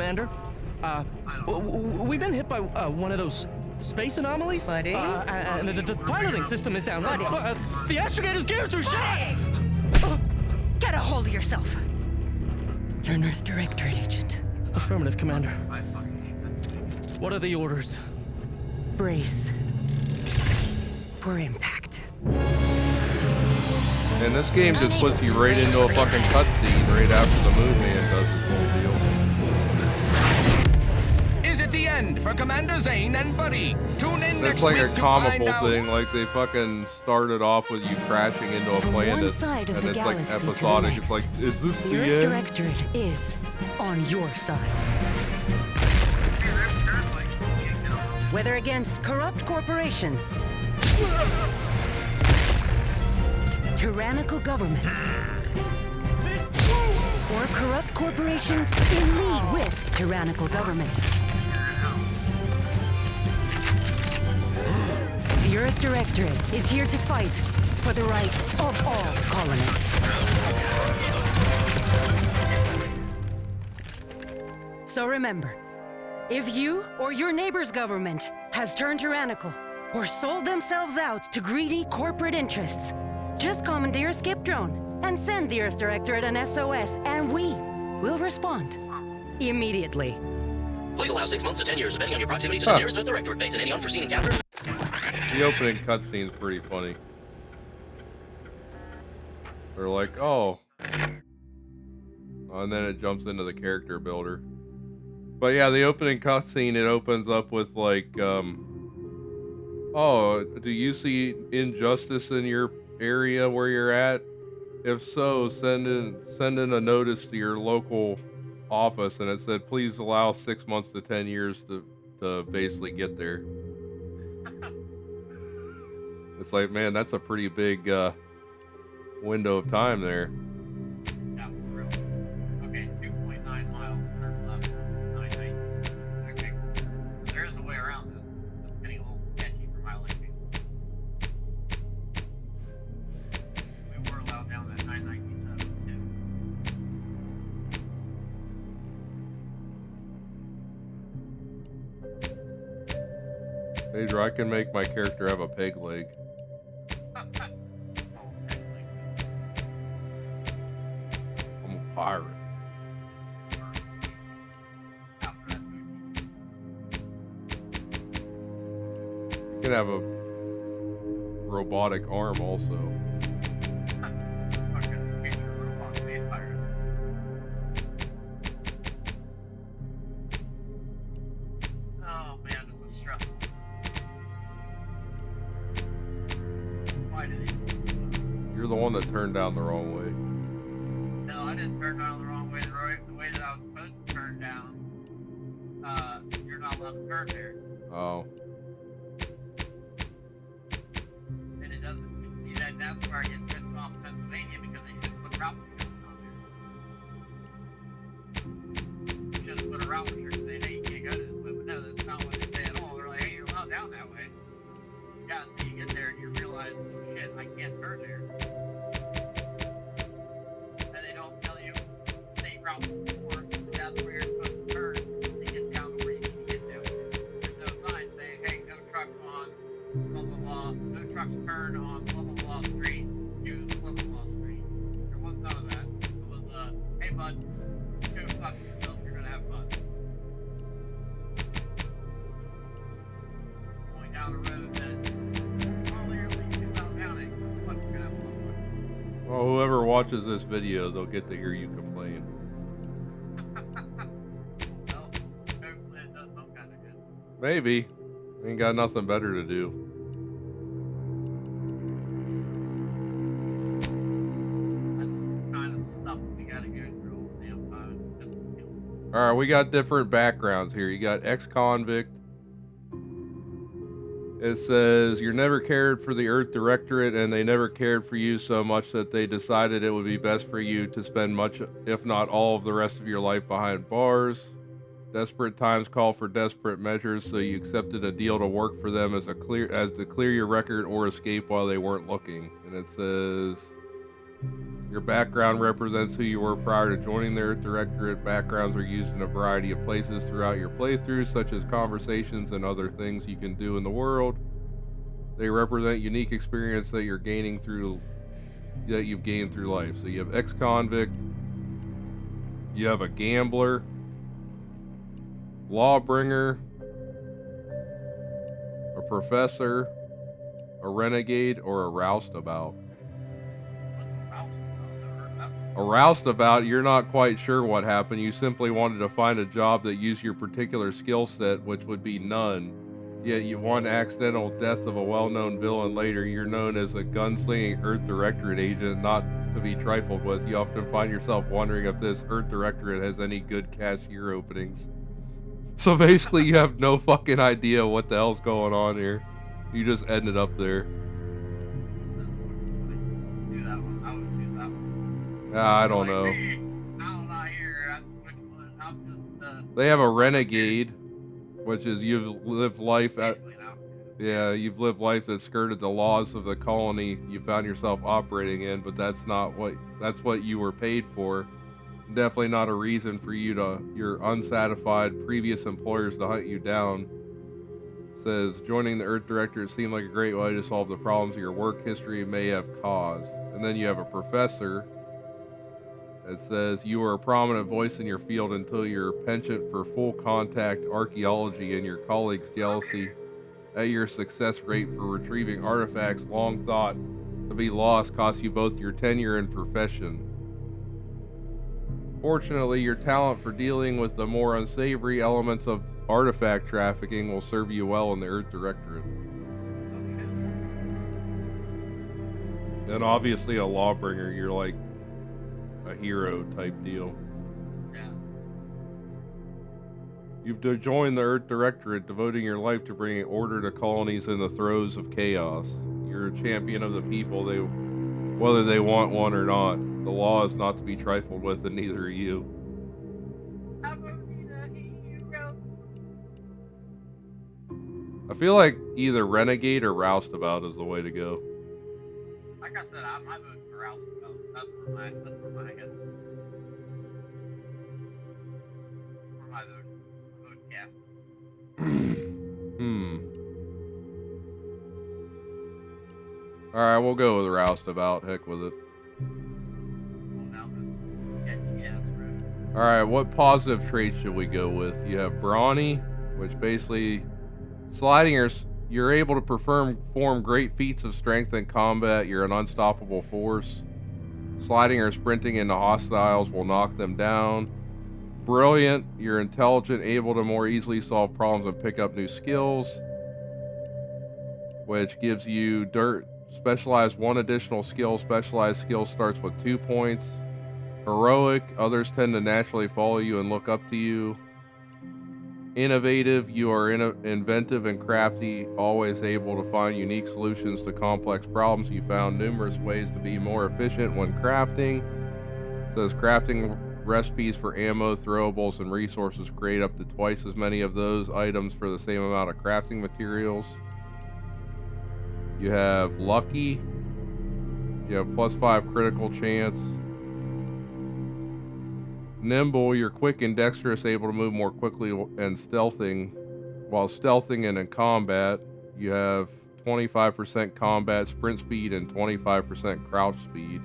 Commander. We've been hit by one of those space anomalies. Buddy? And the piloting system is down. Buddy? The astrogator's gears are shot! Get a hold of yourself. You're an Earth Directorate agent. Affirmative, Commander. What are the orders? Brace for impact. And this game just puts you right into a fucking cutscene right after the Moon Man does his whole deal. Is it the end for Commander Zane and Buddy? Tune in That's next like week a to find comical out. thing, like they fucking started off with you crashing into a From one planet, side of and the it's like galaxy to the episodic. It's next. like, is this The the Earth end? Directorate is on your side. Whether against corrupt corporations, tyrannical governments, or corrupt corporations in league with tyrannical governments. The Earth Directorate is here to fight for the rights of all colonists. So remember, if you or your neighbor's government has turned tyrannical or sold themselves out to greedy corporate interests, just commandeer a skip drone and send the Earth Directorate an SOS, and we will respond immediately. Please allow 6 months to 10 years, depending on your proximity to the nearest Earth Directorate base and any unforeseen encounters. The opening cutscene's pretty funny. They're like, oh. And then it jumps into the character builder. But yeah, the opening cutscene, it opens up with like, oh, do you see injustice in your area where you're at? If so, send in a notice to your local office. And it said, please allow 6 months to 10 years to basically get there. It's like, man, that's a pretty big window of time there. Yeah, for real. Okay, 2.9 miles, turn left, 990. Okay, there is a way around this. It's getting a little sketchy for my liking. We were allowed down that 997 too. Pedro, I can make my character have a peg leg. I'm a pirate. You can have a robotic arm also. Oh man, this is stressful. Why did he? You're the one that turned down the wrong way. No, I didn't turn down the wrong way. The way that I was supposed to turn down, you're not allowed to turn there. Oh. And it doesn't. See, that's where I get pissed off Pennsylvania, because they should put route restrictions on there. Should have put a route restriction saying, hey, you can't go this way. But no, that's not what they say at all. They're like, hey, you're allowed down that way. Yeah, until you get there and you realize, oh shit, I can't turn there. And they don't tell you state route 4, that's where you're supposed to turn to get down to where you can get to. There's no sign saying, hey, no trucks on blah blah blah, no trucks turn on blah blah blah street, use blah blah blah street. There was none of that. It was, hey bud, go fuck yourself, you're gonna have fun. Going down the road that clearly is not down it. What fuck, you're gonna have fun with. Well, whoever watches this video, they'll get to hear you complain. Well, hopefully it does some kind of good. Maybe. Ain't got nothing better to do. That's the kind of stuff we gotta go through all the damn time. Just to kill. Alright, we got different backgrounds here. You got ex-convict. It says, you're never cared for the Earth Directorate, and they never cared for you so much that they decided it would be best for you to spend much, if not all, of the rest of your life behind bars. Desperate times call for desperate measures, so you accepted a deal to work for them as to clear your record or escape while they weren't looking. And it says, Your background represents who you were prior to joining the Earth Directorate. Backgrounds are used in a variety of places throughout your playthrough, such as conversations and other things you can do in the world. They represent unique experience that you've gained through life. So you have ex-convict, you have a gambler, lawbringer, a professor, a renegade, or a roustabout. A roustabout, you're not quite sure what happened. You simply wanted to find a job that used your particular skill set, which would be none. Yet you won accidental death of a well-known villain later. You're known as a gunslinging Earth Directorate agent, not to be trifled with. You often find yourself wondering if this Earth Directorate has any good cashier openings. So basically you have no fucking idea what the hell's going on here. You just ended up there. Do that one. I would do that one. I don't know. I'm not here. I'm just, They have a renegade, which is you've lived life at... basically an outcast. Yeah, you've lived life that skirted the laws of the colony you found yourself operating in, but that's what you were paid for. Definitely not a reason for your unsatisfied previous employers to hunt you down. It says, joining the Earth Directorate seemed like a great way to solve the problems your work history may have caused. And then you have a professor. It says, you were a prominent voice in your field until your penchant for full contact archaeology and your colleagues' jealousy at your success rate for retrieving artifacts long thought to be lost cost you both your tenure and profession. Fortunately, your talent for dealing with the more unsavory elements of artifact trafficking will serve you well in the Earth Directorate. And obviously a lawbringer, you're like a hero type deal. Yeah. You've joined the Earth Directorate, devoting your life to bringing order to colonies in the throes of chaos. You're a champion of the people, whether they want one or not. The law is not to be trifled with, and neither are you. I'm gonna be the hero. I feel like either renegade or roustabout is the way to go. Like I said, I'm voting for Roustabout. That's where my head. Where my vote's cast. Alright, we'll go with roustabout. Heck with it. Alright, what positive traits should we go with? You have brawny, which basically you're able to perform great feats of strength in combat. You're an unstoppable force. Sliding or sprinting into hostiles will knock them down. Brilliant, you're intelligent, able to more easily solve problems and pick up new skills, which gives you specialized one additional skill. Specialized skill starts with 2 points. Heroic, others tend to naturally follow you and look up to you. Innovative, you are inventive and crafty, always able to find unique solutions to complex problems. You found numerous ways to be more efficient when crafting. It says crafting recipes for ammo, throwables, and resources. Create up to twice as many of those items for the same amount of crafting materials. You have lucky. You have +5 critical chance. Nimble, you're quick and dexterous, able to move more quickly and stealthing. While stealthing and in combat, you have 25% combat sprint speed and 25% crouch speed.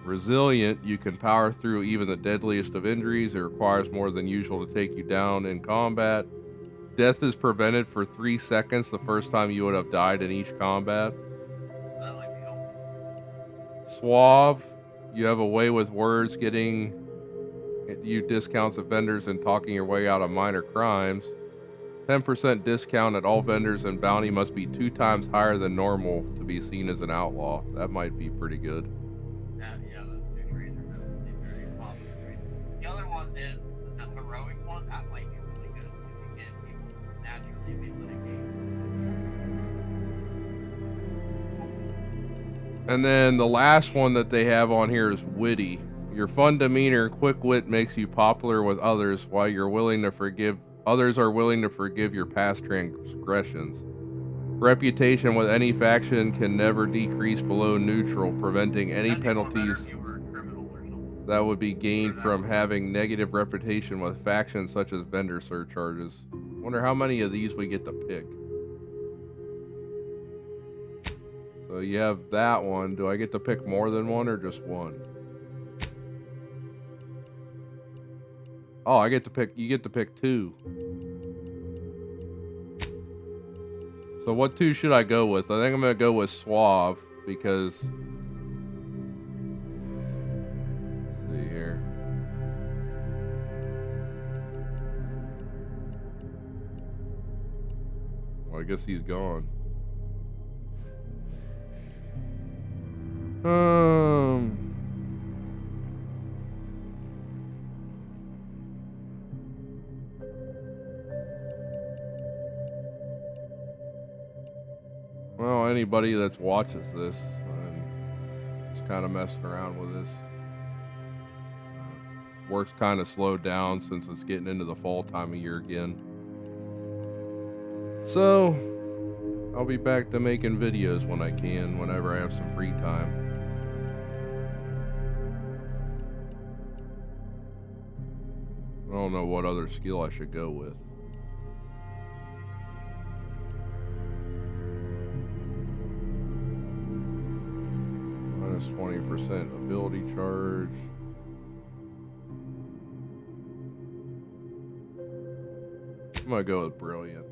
Resilient, you can power through even the deadliest of injuries. It requires more than usual to take you down in combat. Death is prevented for 3 seconds the first time you would have died in each combat. Suave, you have a way with words, getting you discounts at vendors and talking your way out of minor crimes. 10% discount at all vendors, and bounty must be 2 times higher than normal to be seen as an outlaw. That might be pretty good. Yeah, those 2 traits are definitely very positive traits. The other one is the heroic one. That might be really good if you get people just naturally be litigating. And then the last one that they have on here is witty. Your fun demeanor and quick wit makes you popular with others, while others are willing to forgive your past transgressions. Reputation with any faction can never decrease below neutral, preventing any That'd be more better penalties if you were a criminal or something. that would be gained from having negative reputation with factions such as vendor surcharges. Wonder how many of these we get to pick. So you have that one. Do I get to pick more than one or just one? Oh, I get to pick, you get to pick 2. So what 2 should I go with? I think I'm going to go with Suave because... Let's see here. Well, I guess he's gone. Well, anybody that watches this, I'm just kind of messing around with this. Work's kind of slowed down since it's getting into the fall time of year again. So, I'll be back to making videos when I can, whenever I have some free time. I don't know what other skill I should go with. Minus 20% ability charge. I'm gonna go with Brilliant.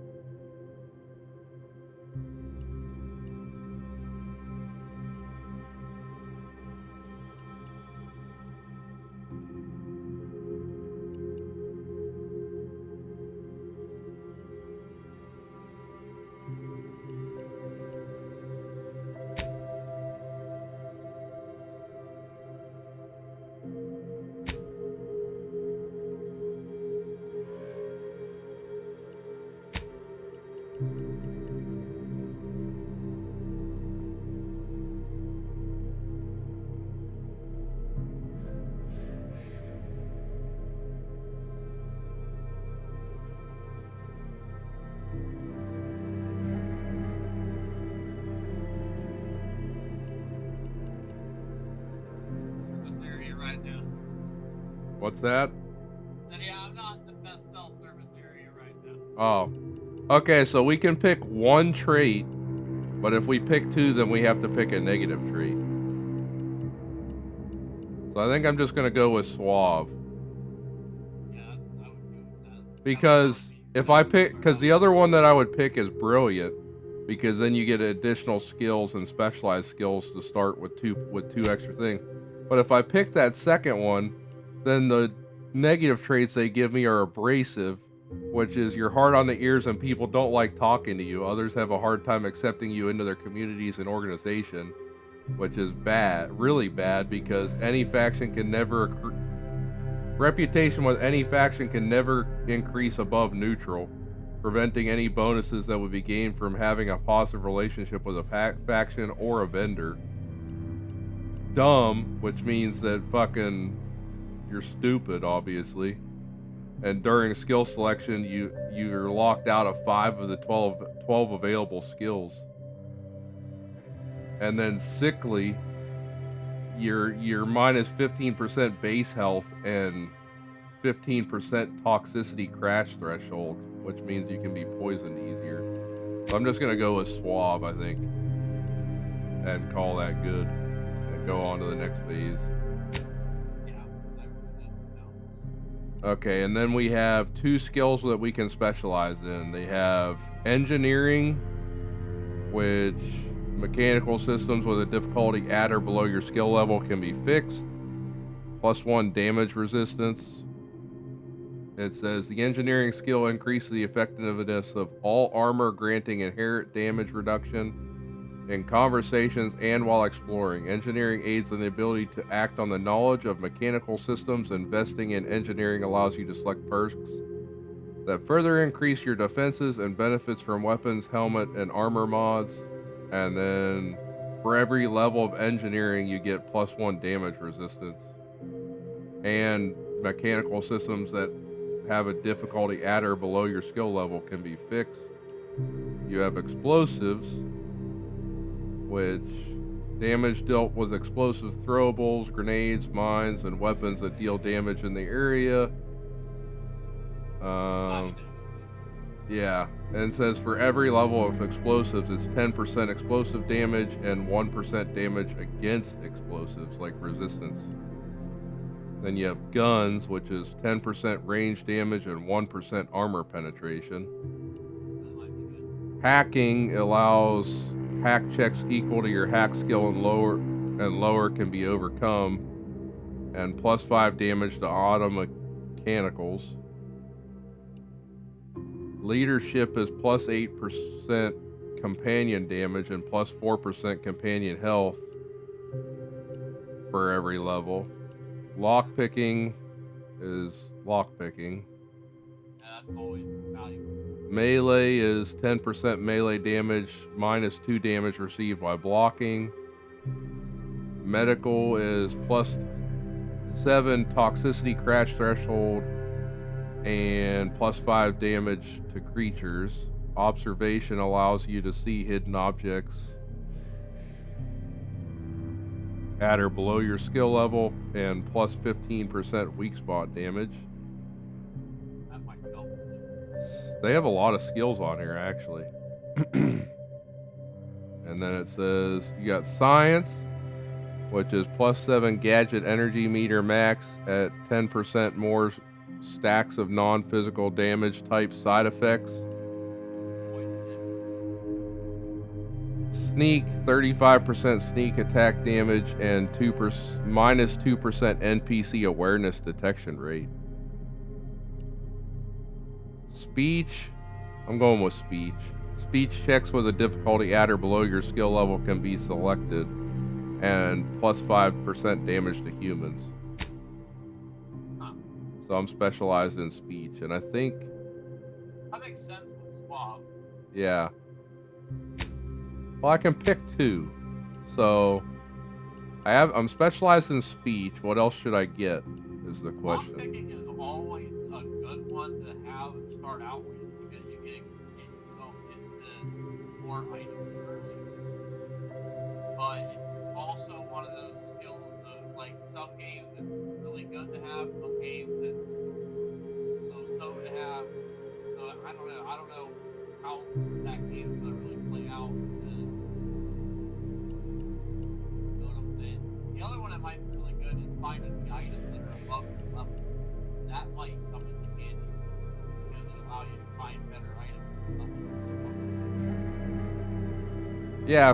This area right now. What's that? Yeah, I'm not the best self-service area right now. Oh. Okay, so we can pick 1 trait, but if we pick 2, then we have to pick a negative trait. So I think I'm just gonna go with Suave. Yeah, I would go with that. Because if I pick, because the other one that I would pick is Brilliant, because then you get additional skills and specialized skills to start with two extra things. But if I pick that second one, then the negative traits they give me are abrasive, which is you're hard on the ears and people don't like talking to you. Others have a hard time accepting you into their communities and organization, which is bad, really bad, because any faction can never reputation with any faction can never increase above neutral, preventing any bonuses that would be gained from having a positive relationship with a faction or a vendor. Dumb, which means that fucking you're stupid, obviously. And during skill selection, you're locked out of 5 of the 12 available skills. And then sickly, you're minus 15% base health and 15% toxicity crash threshold, which means you can be poisoned easier. So I'm just gonna go with Suave, I think, and call that good, and go on to the next phase. Okay, and then we have 2 skills that we can specialize in. They have engineering, which mechanical systems with a difficulty at or below your skill level can be fixed. +1 damage resistance. It says the engineering skill increases the effectiveness of all armor, granting inherent damage reduction in conversations and while exploring. Engineering aids in the ability to act on the knowledge of mechanical systems. Investing in engineering allows you to select perks that further increase your defenses and benefits from weapons, helmet, and armor mods. And then for every level of engineering, you get +1 damage resistance. And mechanical systems that have a difficulty at or below your skill level can be fixed. You have explosives, which damage dealt with explosive throwables, grenades, mines, and weapons that deal damage in the area. Yeah, and it says for every level of explosives, it's 10% explosive damage and 1% damage against explosives, like resistance. Then you have guns, which is 10% range damage and 1% armor penetration. Hacking allows hack checks equal to your hack skill and lower can be overcome, and +5 damage to auto mechanicals. Leadership is +8% companion damage and +4% companion health for every level. Lockpicking is lockpicking. That's always valuable. Melee is 10% melee damage, -2 damage received by blocking. Medical is +7 toxicity crash threshold and +5 damage to creatures. Observation allows you to see hidden objects at or below your skill level, and +15% weak spot damage. That might help. They have a lot of skills on here, actually. And then it says you got science, which is +7 gadget energy meter max at 10% more stacks of non-physical damage type side effects. Sneak, 35% sneak attack damage and -2% NPC awareness detection rate. Speech, I'm going with speech. Speech checks with a difficulty at or below your skill level can be selected, and +5% damage to humans. So I'm specialized in speech, and I think, That makes sense with Swab. yeah. Well, I can pick 2. So I'm specialized in speech. What else should I get is the question. Lockpicking is always a good one to have and start out with because you get yourself into more items early. But it's also one of those skills of like some games it's really good to have, some games it's so to have. So I don't know how that game's gonna really play out. You know what I'm saying? The other one that might be really good is finding the items that are above your level. That might come in handy because it allows you to find better items. Yeah,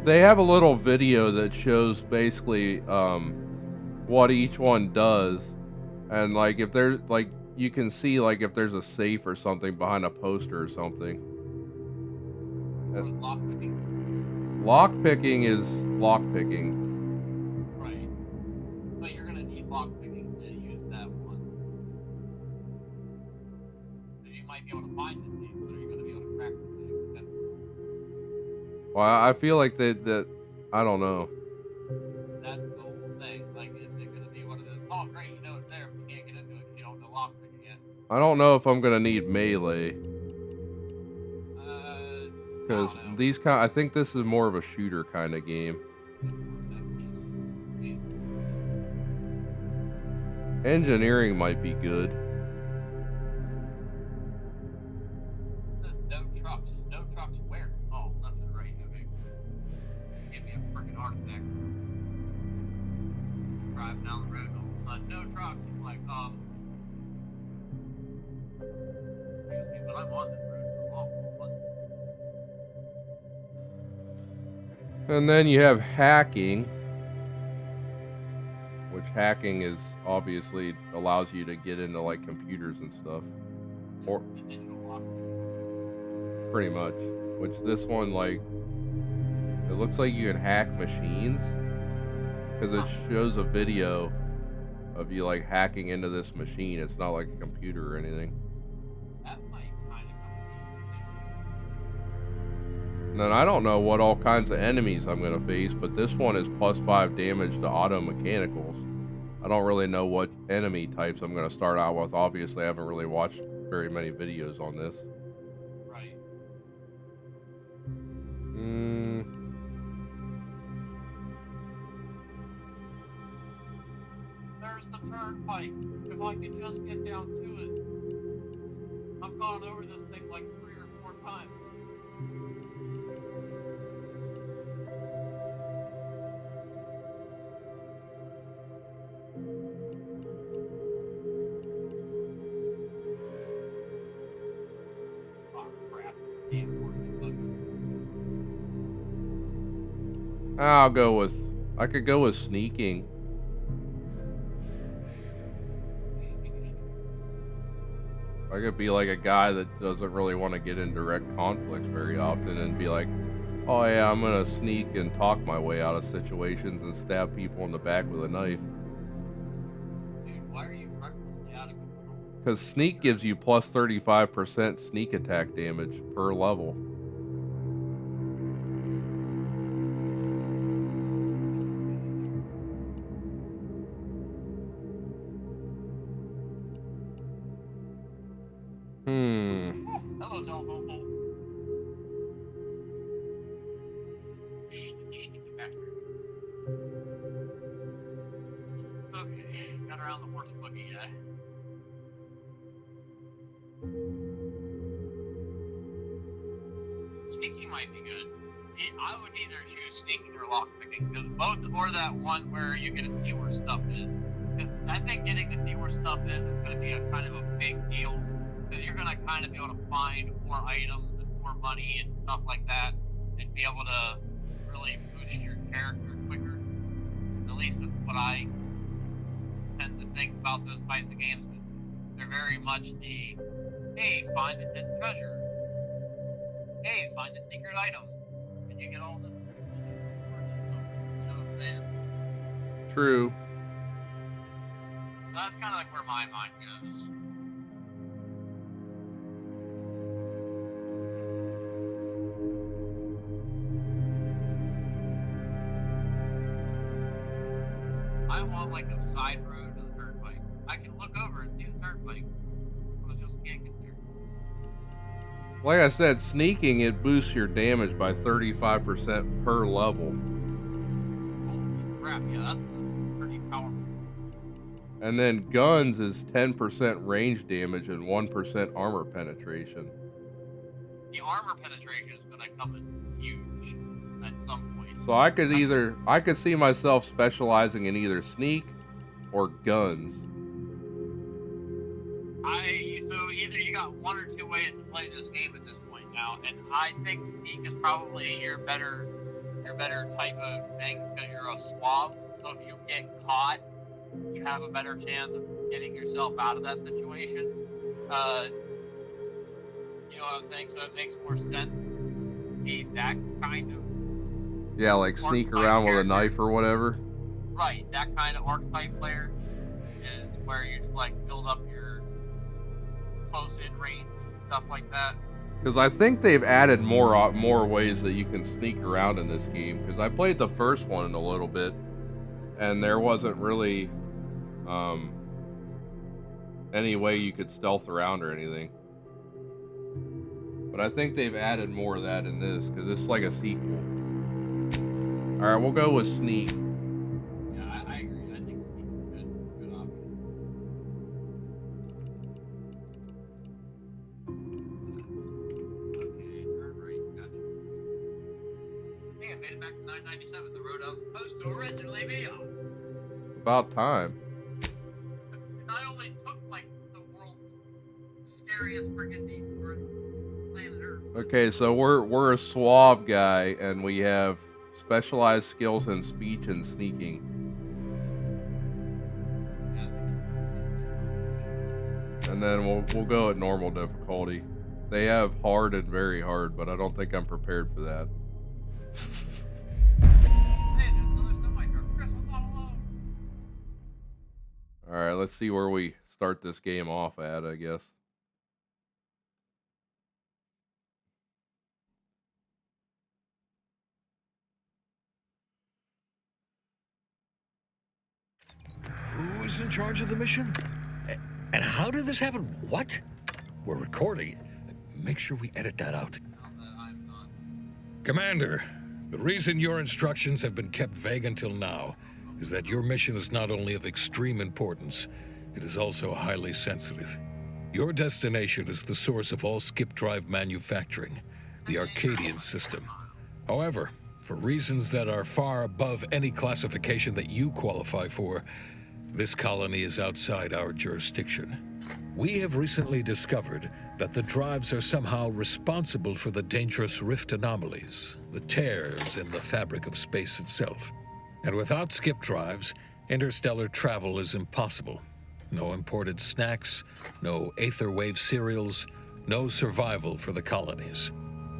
they have a little video that shows basically what each one does, and like if there's like you can see like if there's a safe or something behind a poster or something. Lockpicking. Lockpicking is lockpicking. Right. But you're gonna need lockpicking to use that one. So you might be able to find the safe, but are you gonna be able to crack the safe? Well, I feel like that I don't know. That's the whole thing. Like, is it gonna be one of those? Oh, great, you know it's there, but you can't get into it because you don't know lockpicking yet. I don't know if I'm gonna need melee, because I think this is more of a shooter kind of game. Engineering might be good. No trucks. No trucks where? Oh, nothing right. Okay. Give me a freaking artifact. Drive down the road and all of a sudden, no trucks. I'm like, excuse me, but I'm on this road for a long And then you have hacking, which hacking is obviously allows you to get into like computers and stuff, or pretty much. Which this one, like, it looks like you can hack machines because it shows a video of you like hacking into this machine. It's not like a computer or anything. That might kind of And then I don't know what all kinds of enemies I'm gonna face, but this one is +5 damage to auto mechanicals. I don't really know what enemy types I'm gonna start out with. Obviously, I haven't really watched very many videos on this. right. There's the turnpike. If I could just get down to it. I've gone over this thing like 3 or 4 times. Oh crap. Damn horsey buggy. I could go with sneaking. I could be like a guy that doesn't really want to get in direct conflicts very often and be like, oh yeah, I'm gonna sneak and talk my way out of situations and stab people in the back with a knife. Dude, why are you recklessly out of control? Because sneak gives you plus 35% sneak attack damage per level. Hello, Dobo. Sneaky bastard. Okay, got around the horse buggy, yeah. Sneaking might be good. I would either choose sneaking or lockpicking, because both, or that one where you get to see where stuff is. Because I think getting to see where stuff is going to be a kind of a big deal. Because you're going to kind of be able to find more items and more money and stuff like that, and be able to really boost your character quicker. At least that's what I tend to think about those types of games. Because they're very much the, hey, find a hidden treasure. Hey, find a secret item. And you get all this. You know what I'm saying? True. That's kind of like where my mind goes. I want like a side road to the turnpike. I can look over and see the turnpike, but I just can't get there. Like I said, sneaking, it boosts your damage by 35% per level. Holy crap, yeah, that's pretty powerful. And then guns is 10% range damage and 1% armor penetration. The armor penetration is going to come in huge at some point. So I could see myself specializing in either sneak or guns. So either you got one or two ways to play this game at this point now, and I think sneak is probably your better type of thing because you're a swab. So if you get caught, you have a better chance of getting yourself out of that situation. You know what I'm saying? So it makes more sense. Be that kind of Yeah, like sneak around with a knife or whatever. right. That kind of archetype player is where you just like build up your close in range stuff like that. Because I think they've added more ways that you can sneak around in this game. Because I played the first one a little bit, and there wasn't really any way you could stealth around or anything. But I think they've added more of that in this because it's like a sequel. All right, we'll go with sneak. Yeah, I agree. I think sneak is a good option. Okay, turn right. Gotcha. Hey, I made it back to 997, the road I was supposed to originally be on. About time. And I only took like the world's scariest friggin' detour on planet Earth. Okay, so we're a suave guy, and we have specialized skills in speech and sneaking. And then we'll go at normal difficulty. They have hard and very hard, but I don't think I'm prepared for that. Hey, there's another semi-truck. Chris, I'm not alone. All right, let's see where we start this game off at, I guess. Who is in charge of the mission? And how did this happen? What? We're recording. Make sure we edit that out. Now that I'm not. Commander, the reason your instructions have been kept vague until now is that your mission is not only of extreme importance, it is also highly sensitive. Your destination is the source of all skip drive manufacturing, the Arcadian system. However, for reasons that are far above any classification that you qualify for, this colony is outside our jurisdiction. We have recently discovered that the drives are somehow responsible for the dangerous rift anomalies, the tears in the fabric of space itself. And without skip drives, interstellar travel is impossible. No imported snacks, no aether wave cereals, no survival for the colonies.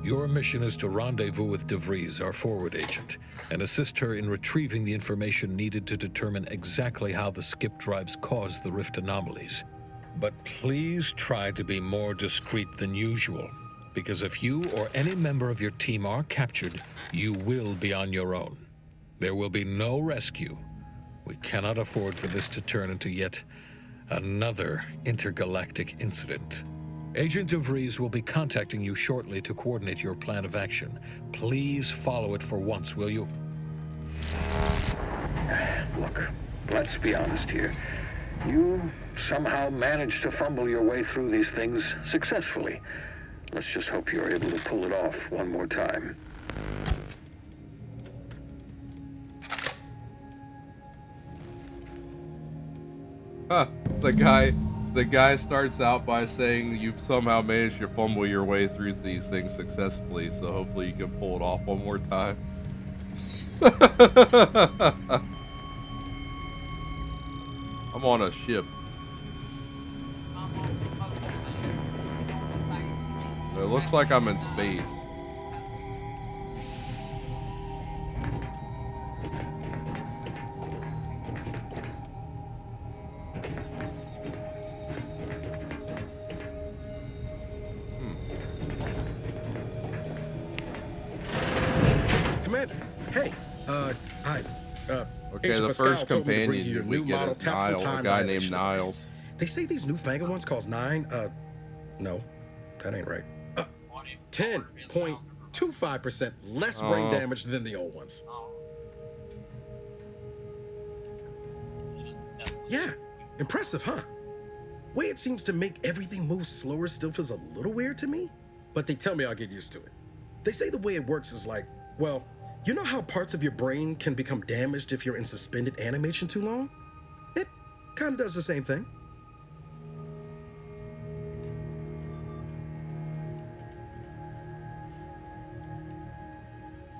Your mission is to rendezvous with DeVries, our forward agent, and assist her in retrieving the information needed to determine exactly how the skip drives cause the rift anomalies. But please try to be more discreet than usual, because if you or any member of your team are captured, you will be on your own. There will be no rescue. We cannot afford for this to turn into yet another intergalactic incident. Agent DeVries will be contacting you shortly to coordinate your plan of action. Please follow it for once, will you? Look, let's be honest here. You somehow managed to fumble your way through these things successfully. Let's just hope you're able to pull it off one more time. Huh. The guy starts out by saying you've somehow managed to fumble your way through these things successfully, so hopefully you can pull it off one more time. I'm on a ship. It looks like I'm in space. Commander, hey, hi, Okay, Agent the Pascal first told me to bring companion you your we new get model is tactical Niles, a time guy named dilation device. Niles. They say these newfangled ones cost 9, no, that ain't right. 10.25% less brain damage than the old ones. Yeah, impressive, huh? Way it seems to make everything move slower still feels a little weird to me, but they tell me I'll get used to it. They say the way it works is like, well, you know how parts of your brain can become damaged if you're in suspended animation too long? It kind of does the same thing.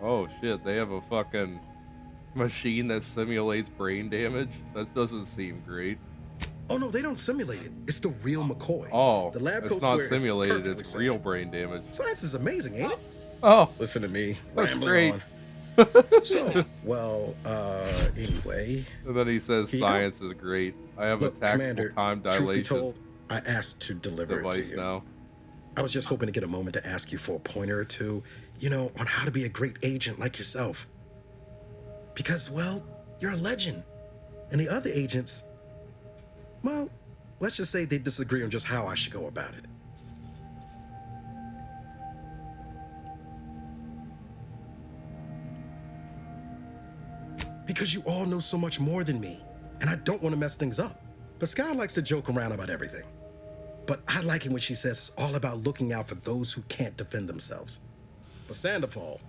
Oh shit, they have a fucking machine that simulates brain damage? That doesn't seem great. Oh no, they don't simulate it. It's the real McCoy. Oh, the lab coat it's not swear simulated, is perfectly it's safe. real brain damage. Science is amazing, ain't it? Oh, Listen to me, that's rambling great. on. So, well, anyway. And then he says Here you go. science is great. I have Look, a tactical Commander, time truth be dilation told, I asked to deliver it to device you. now. I was just hoping to get a moment to ask you for a pointer or two, you know, on how to be a great agent like yourself. Because, well, you're a legend. And the other agents, well, let's just say they disagree on just how I should go about it. Because you all know so much more than me, and I don't want to mess things up. Pascal likes to joke around about everything. But I like it when she says it's all about looking out for those who can't defend themselves. But Sandoval,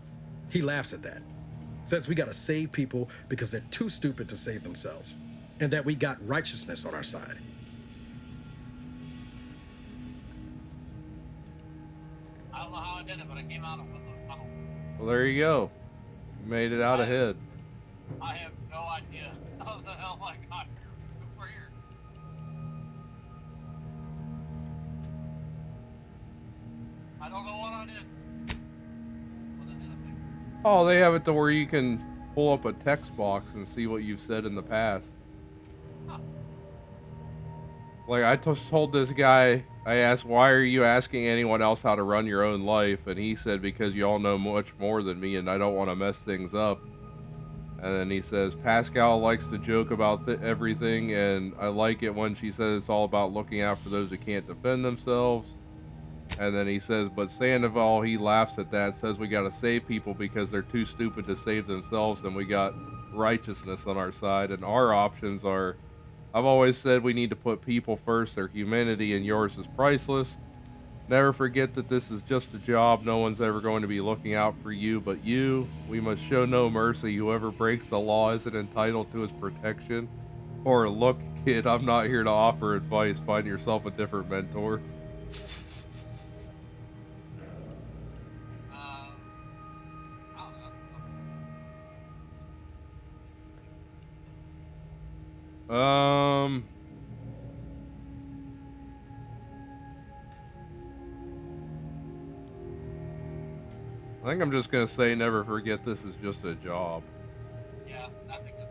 he laughs at that. Says we gotta save people because they're too stupid to save themselves. And that we got righteousness on our side. I don't know how I did it, but I came out with a funnel. Well, there you go. You made it out ahead. I have no idea how the hell I got here. We're here. I don't know what I did. What did I do? Oh, they have it to where you can pull up a text box and see what you've said in the past. Huh. Like, I just told this guy, I asked, why are you asking anyone else how to run your own life? And he said, because you all know much more than me and I don't want to mess things up. And then he says, Pascal likes to joke about everything, and I like it when she says it's all about looking out for those who can't defend themselves. And then he says, but Sandoval, he laughs at that, says we gotta save people because they're too stupid to save themselves, and we got righteousness on our side, and our options are, I've always said we need to put people first, their humanity, and yours is priceless. Never forget that this is just a job. No one's ever going to be looking out for you but you. We must show no mercy. Whoever breaks the law isn't entitled to his protection. Or, look, kid, I'm not here to offer advice. Find yourself a different mentor. I think I'm just gonna say never forget this is just a job. Yeah, I think that's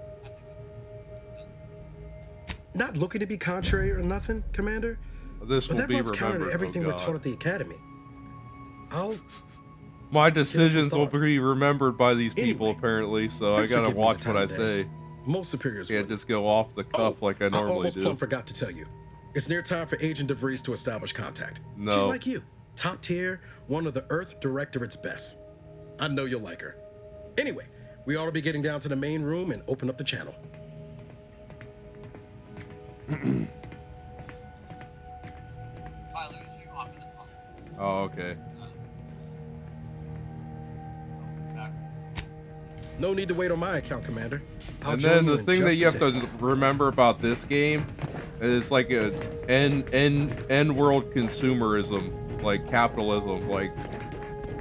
Not looking to be contrary or nothing, Commander. This But will that be runs counter remembered. to everything oh we're taught at the Academy. My decisions will thought. be remembered by these people Anyway, apparently, so I thanks for gotta giving me the watch time what I of say. day. Most superiors Can't wouldn't. just go off the cuff like I I normally almost do. plumb forgot to tell you. It's near time for Agent DeVries to establish contact. No. She's like you. Top tier, one of the Earth Directorate's best. I know you'll like her. Anyway, we ought to be getting down to the main room and open up the channel. Oh, okay. No need to wait on my account, Commander. I'll And join then you the in thing just that a you have tick. to remember about this game is like a end world consumerism, like capitalism, like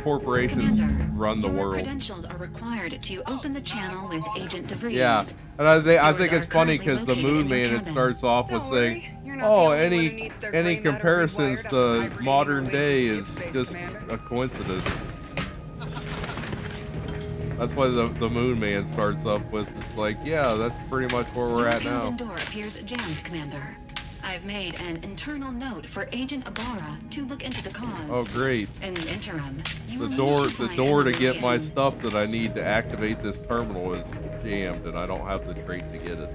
corporations Commander, run the your world. credentials are required to open the channel with Agent DeVries. Yeah, and I Yours think it's are funny currently because the located in Moon your Man, it cabin. starts off with Don't saying, worry, you're not the "Oh, only one who any needs their any gray matter comparisons rewired after to hibernating modern or day leaving is Space just Commander." a coincidence." That's why the Moon Man starts up with, it's like, yeah, that's pretty much where we're Your at cabin now. door appears jammed, Commander. I've made an internal note for Agent Ibarra to look into the cause. Oh, great. In the interim, you The will door, need to the find door to another get way my in. stuff that I need to activate this terminal is jammed, and I don't have the trait to get it.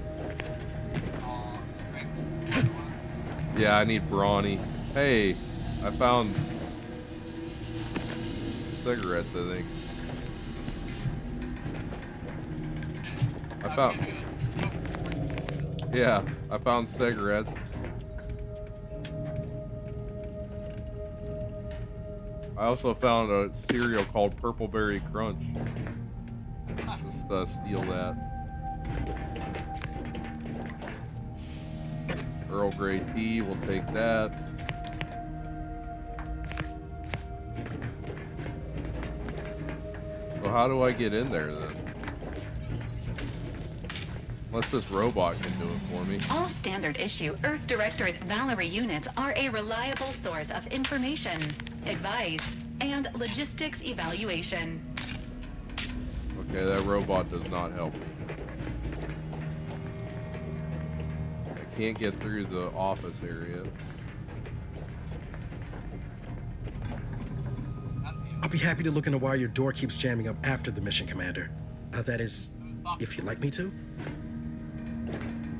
Yeah, I need Brawny. Hey, I found cigarettes, I think. Yeah, I found cigarettes. I also found a cereal called Purple Berry Crunch. Just steal that. Earl Grey tea, we'll take that. So how do I get in there then? Unless this robot can do it for me. All standard issue Earth Directorate Valerie units are a reliable source of information, advice, and logistics evaluation. Okay, that robot does not help me. I can't get through the office area. I'll be happy to look into why your door keeps jamming up after the mission, Commander. That is, if you'd like me to.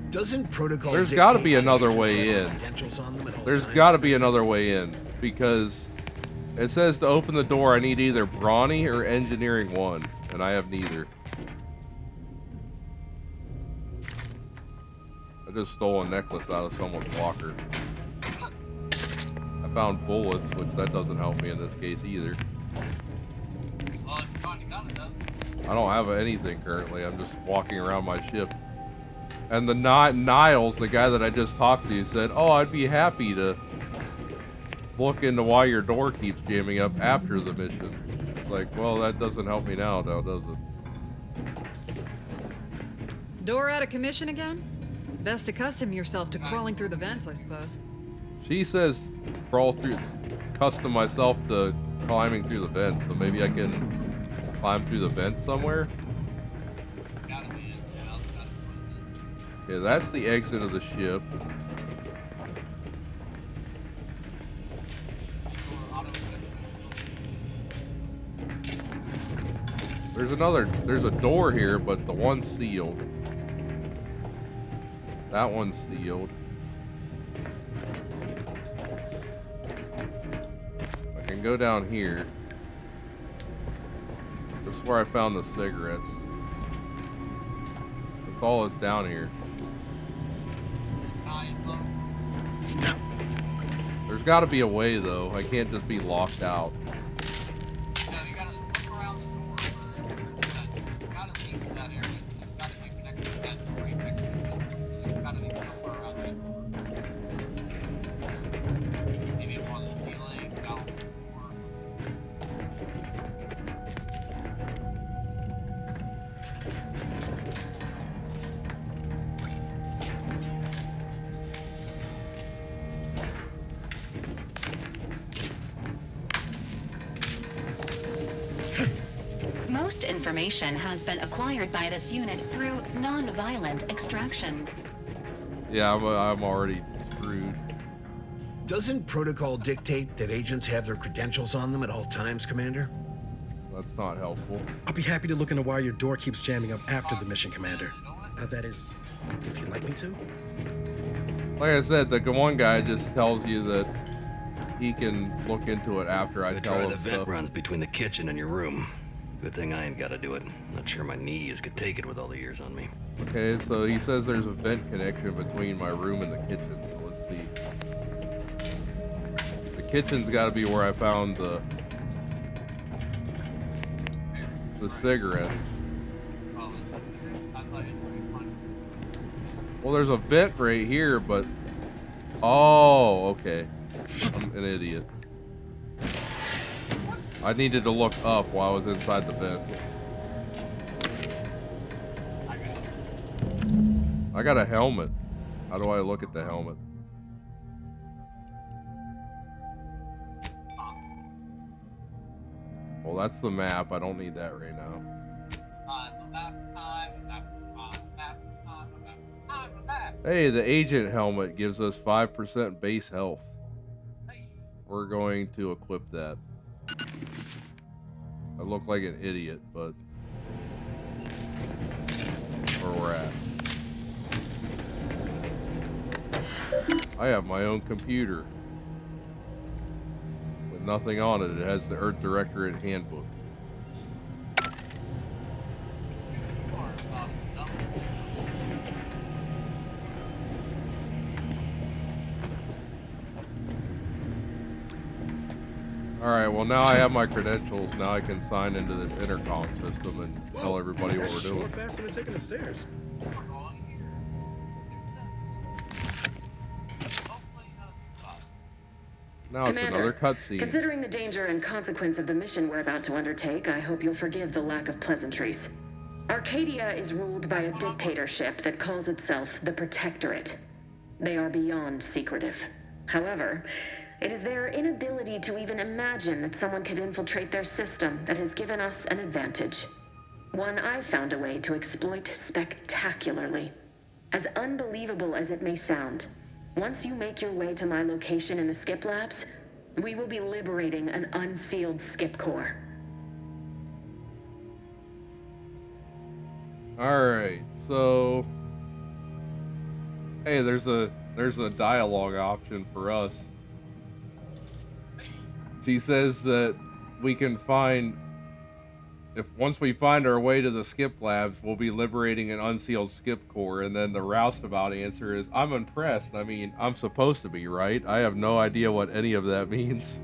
Doesn't protocol There's got to dictate be how another you way control in. credentials on them at all There's times? got to be another way in because it says to open the door I need either Brawny or Engineering 1, and I have neither. I just stole a necklace out of someone's locker. I found bullets, which that doesn't help me in this case either. Well, if you find a gun, it does. I don't have anything currently. I'm just walking around my ship. And the Niles, the guy that I just talked to, said, "Oh, I'd be happy to look into why your door keeps jamming up after the mission." It's like, well, that doesn't help me now, does it? Door out of commission again? Best accustom yourself to crawling through the vents, I suppose. She says custom myself to climbing through the vents, so maybe I can climb through the vents somewhere. Okay, that's the exit of the ship. There's a door here, but the one's sealed. That one's sealed. can go down here. This is where I found the cigarettes. That's all that's down here. There's got to be a way, though. I can't just be locked out. Most information has been acquired by this unit through non-violent extraction. Yeah, I'm already screwed. Doesn't protocol dictate that agents have their credentials on them at all times, Commander? That's not helpful. I'll be happy to look into why your door keeps jamming up after the mission, Commander. That is, if you'd like me to. Like I said, the one guy just tells you that he can look into it after I tell try him the vent stuff. runs between the kitchen and your room. Good thing I ain't gotta do it. Not sure my knees could take it with all the years on me. Okay, so he says there's a vent connection between my room and the kitchen, so let's see. The kitchen's gotta be where I found the cigarettes. Well, there's a vent right here, but... Oh, okay. I'm an idiot. I needed to look up while I was inside the vent. I got a helmet. How do I look at the helmet? Well, that's the map. I don't need that right now. Hey, the agent helmet gives us 5% base health. We're going to equip that. I look like an idiot, but where we're at. I have my own computer with nothing on it. It has the Earth Directorate handbook. Alright, well now I have my credentials. Now I can sign into this intercom system and tell everybody what we're doing. That's faster than taking the stairs. Now it's another cutscene. Considering the danger and consequence of the mission we're about to undertake, I hope you'll forgive the lack of pleasantries. Arcadia is ruled by a dictatorship that calls itself the Protectorate. They are beyond secretive. However, it is their inability to even imagine that someone could infiltrate their system that has given us an advantage. One I've found a way to exploit spectacularly. As unbelievable as it may sound, once you make your way to my location in the Skip Labs, we will be liberating an unsealed Skip core. Alright, so... Hey, there's a dialogue option for us. She says that we can find... Once we find our way to the Skip Labs, we'll be liberating an unsealed Skip core, and then the roustabout answer is, I'm impressed. I mean, I'm supposed to be, right? I have no idea what any of that means.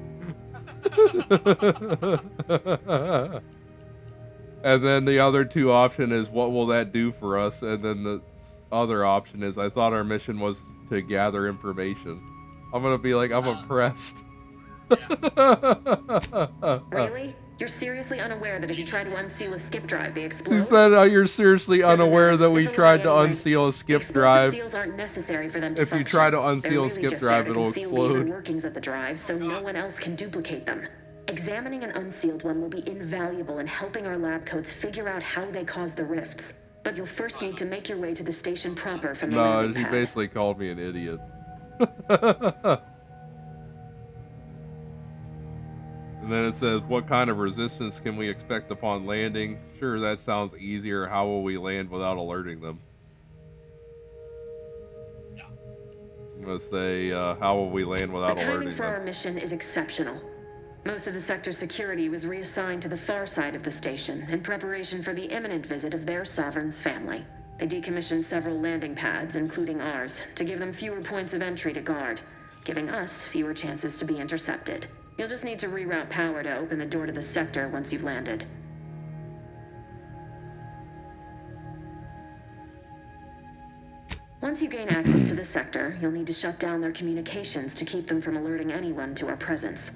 And then the other two option is, what will that do for us? And then the other option is, I thought our mission was to gather information. I'm gonna be like, I'm impressed. Really? You're seriously unaware that if you try to unseal a skip drive, they explode? She said, you're seriously unaware that we tried to unseal a skip drive. Seals aren't necessary for them to If you function. try to unseal a They're really skip just drive, there to it'll conceal the inner explode. workings of the drive, so no one else can duplicate them. Examining an unsealed one will be invaluable in helping our lab coats figure out how they caused the rifts. But you'll first need to make your way to the station proper from the No, landing she pad. basically called me an idiot. And then it says, what kind of resistance can we expect upon landing? Sure, that sounds easier. How will we land without alerting them? I'm going to say, how will we land without The timing alerting for our them? mission is exceptional. Most of the sector's security was reassigned to the far side of the station in preparation for the imminent visit of their sovereign's family. They decommissioned several landing pads, including ours, to give them fewer points of entry to guard, giving us fewer chances to be intercepted. You'll just need to reroute power to open the door to the sector once you've landed. Once you gain access to the sector, you'll need to shut down their communications to keep them from alerting anyone to our presence.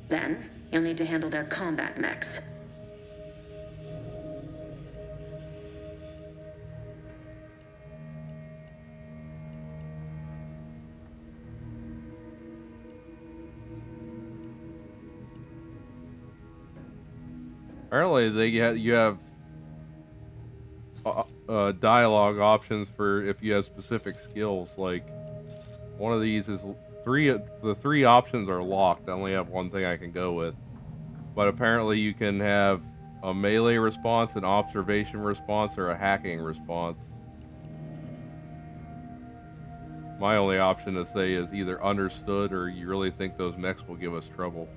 Then, you'll need to handle their combat mechs. Apparently, you have dialogue options for if you have specific skills. Like one of these is the three options are locked. I only have one thing I can go with, but apparently you can have a melee response, an observation response, or a hacking response. My only option to say is either understood or you really think those mechs will give us trouble.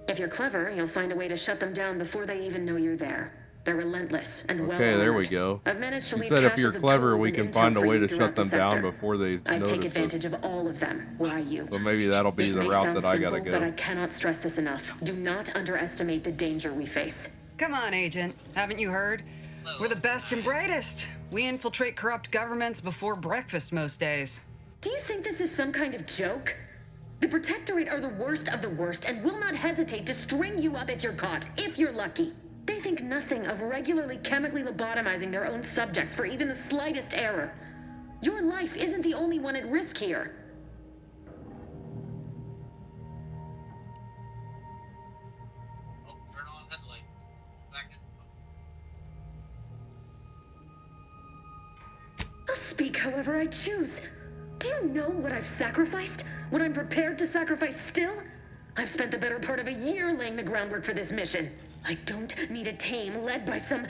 If you're clever, you'll find a way to shut them down before they even know you're there. They're relentless and well Okay, there armored. we go. I've managed to You leave said if caches you're of clever, tools we and can intel find a for way you to throughout shut the them down sector. before they I'd notice take us. advantage of all of them, were I you. So maybe that'll be This the may route sound that I gotta simple, go. but I cannot stress this enough. Do not underestimate the danger we face. Come on, Agent. Haven't you heard? We're the best and brightest. We infiltrate corrupt governments before breakfast most days. Do you think this is some kind of joke? The Protectorate are the worst of the worst and will not hesitate to string you up if you're caught, if you're lucky. They think nothing of regularly chemically lobotomizing their own subjects for even the slightest error. Your life isn't the only one at risk here. I'll speak however I choose. Do you know what I've sacrificed? What I'm prepared to sacrifice still? I've spent the better part of a year laying the groundwork for this mission. I don't need a team led by some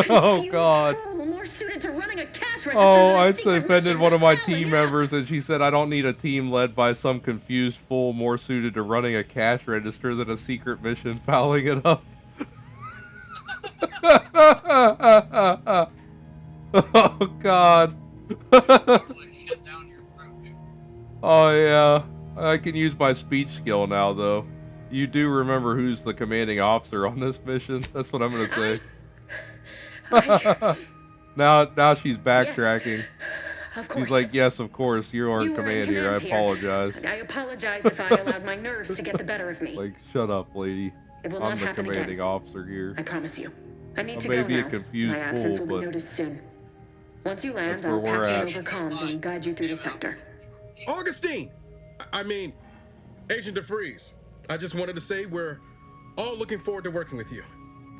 Oh God. fool more suited to running a cash register Oh, than a I secret offended mission one of my that's team members, and she said I don't need a team led by some confused fool more suited to running a cash register than a secret mission fouling it up. Oh God. Oh yeah. I can use my speech skill now, though. You do remember who's the commanding officer on this mission? That's what I'm gonna say. Now she's backtracking. Of course. She's like, yes, of course, you are in You were command in here. I command here. apologize. I apologize if I allowed my nerves to get the better of me. Like, shut up, lady. It will I'm not the happen commanding again. officer here. I promise you. I need I to may go be a now. confused My absence fool, will be but noticed soon. Once you land, that's where I'll we're patch you at. over comms and guide you through the sector. Augustine! I mean, Agent DeFreeze. I just wanted to say we're all looking forward to working with you.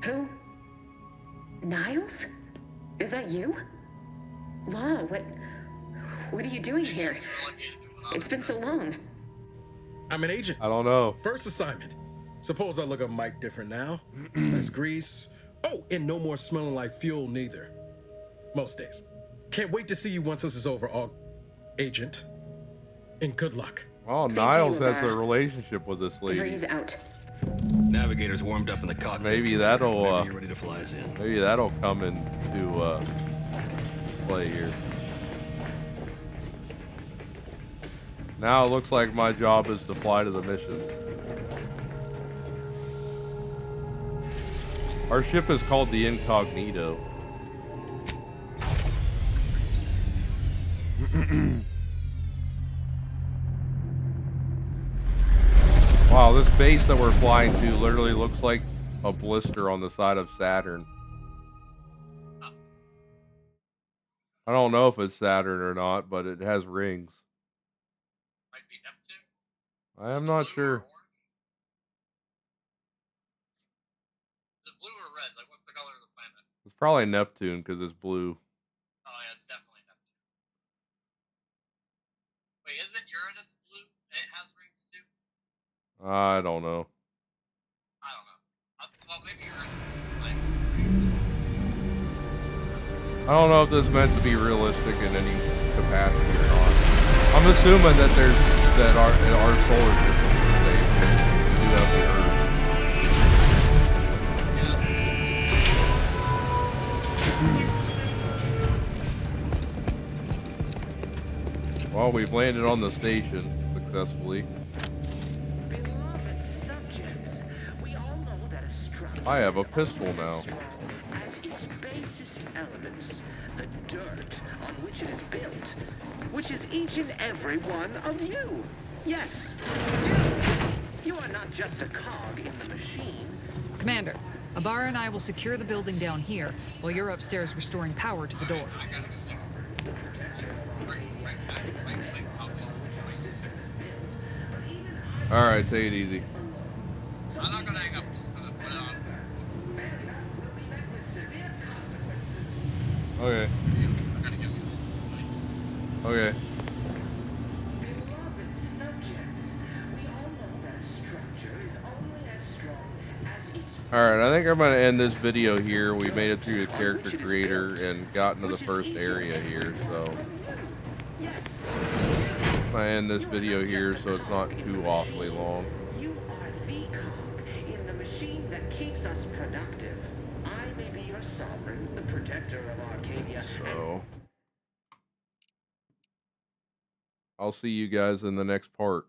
Who? Niles? Is that you? Law, what are you doing here? It's been so long. I'm an agent. I don't know. First assignment. Suppose I look a mite different now. Less grease. Oh, and no more smelling like fuel neither. Most days. Can't wait to see you once this is over, Agent. And good luck. Oh, Niles has a relationship with this lady. DeFreeze out. Navigator's warmed up in the cockpit. Maybe that'll Whenever you're ready to fly us in. maybe that'll come into play here. Now it looks like my job is to fly to the mission. Our ship is called the Incognito. Wow, this base that we're flying to literally looks like a blister on the side of Saturn. I don't know if it's Saturn or not, but it has rings. I am not sure. It's probably Neptune because it's blue. Oh yeah, it's definitely Neptune. Wait, isn't Uranus blue? And it has rings too? I don't know. I don't know. Well, maybe Uranus. I don't know if this is meant to be realistic in any capacity or not. I'm assuming that our solar system is safe. Well, we've landed on the station successfully. I have a pistol now. As its basis elements, the dirt on which it is built, which is each and every one of you. Yes, you are not just a cog in the machine. Commander, Abara and I will secure the building down here while you're upstairs restoring power to the door. Alright, take it easy. I'm not gonna hang up. I'm gonna put it on. Okay. Okay. Alright, I think I'm going to end this video here. We made it through the character creator and got into the first area here, so I'm going to end this video here so it's not too awfully long. You are the cog in the machine that keeps us productive. I may be your sovereign, the protector of Arcadia. So I'll see you guys in the next part.